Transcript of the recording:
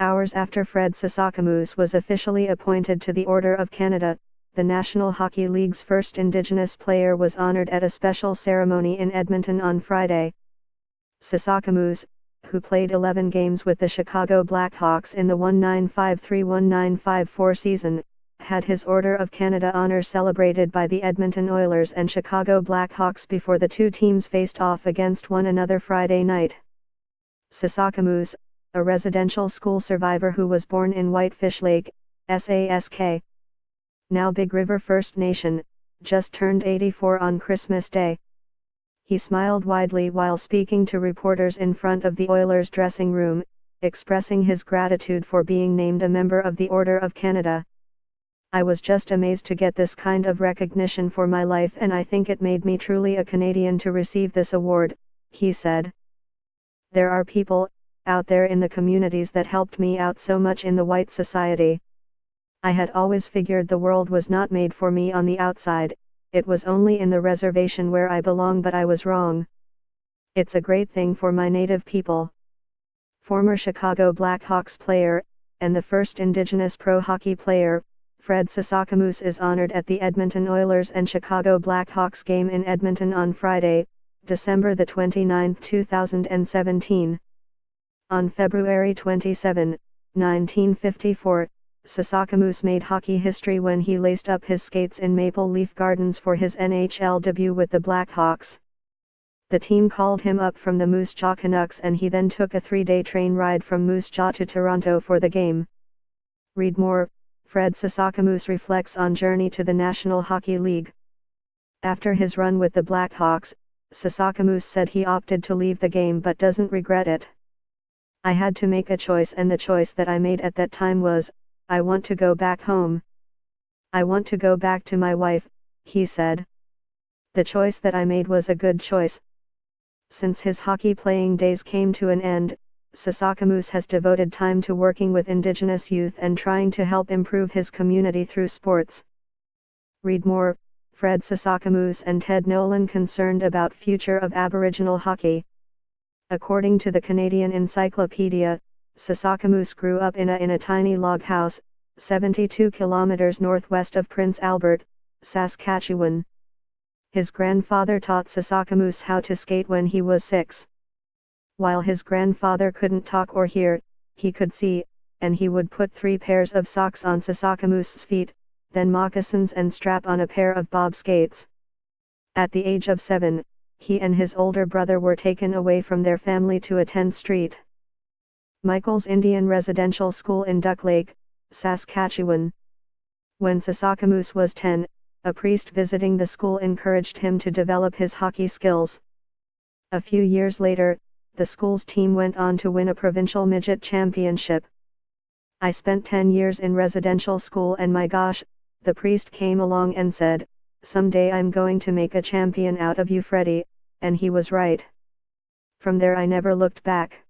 Hours after Fred Sasakamoose was officially appointed to the Order of Canada, the National Hockey League's first Indigenous player was honored at a special ceremony in Edmonton on Friday. Sasakamoose, who played 11 games with the Chicago Blackhawks in the 1953-1954 season, had his Order of Canada honor celebrated by the Edmonton Oilers and Chicago Blackhawks before the two teams faced off against one another Friday night. Sasakamoose, a residential school survivor who was born in Whitefish Lake, Sask, now Big River First Nation, just turned 84 on Christmas Day. He smiled widely while speaking to reporters in front of the Oilers' dressing room, expressing his gratitude for being named a member of the Order of Canada. "I was just amazed to get this kind of recognition for my life, and I think it made me truly a Canadian to receive this award," he said. "There are people out there in the communities that helped me out so much in the white society. I had always figured the world was not made for me on the outside, it was only in the reservation where I belong, but I was wrong. It's a great thing for my native people." Former Chicago Blackhawks player, and the first Indigenous pro hockey player, Fred Sasakamoose is honored at the Edmonton Oilers and Chicago Blackhawks game in Edmonton on Friday, December 29, 2017. On February 27, 1954, Sasakamoose made hockey history when he laced up his skates in Maple Leaf Gardens for his NHL debut with the Blackhawks. The team called him up from the Moose Jaw Canucks, and he then took a 3-day train ride from Moose Jaw to Toronto for the game. Read more. Fred Sasakamoose reflects on journey to the National Hockey League. After his run with the Blackhawks, Sasakamoose said he opted to leave the game but doesn't regret it. "I had to make a choice, and the choice that I made at that time was, I want to go back home. I want to go back to my wife," he said. "The choice that I made was a good choice." Since his hockey playing days came to an end, Sasakamoose has devoted time to working with Indigenous youth and trying to help improve his community through sports. Read more. Fred Sasakamoose and Ted Nolan concerned about future of Aboriginal hockey. According to the Canadian Encyclopedia, Sasakamoose grew up in a tiny log house, 72 kilometers northwest of Prince Albert, Saskatchewan. His grandfather taught Sasakamoose how to skate when he was 6. While his grandfather couldn't talk or hear, he could see, and he would put 3 pairs of socks on Sasakamoose's feet, then moccasins, and strap on a pair of bob skates. At the age of 7, he and his older brother were taken away from their family to attend St. Michael's Indian Residential School in Duck Lake, Saskatchewan. When Sasakamoose was 10, a priest visiting the school encouraged him to develop his hockey skills. A few years later, the school's team went on to win a provincial midget championship. "I spent 10 years in residential school, and my gosh," the priest came along and said, "someday I'm going to make a champion out of you, Freddie," and he was right. From there I never looked back.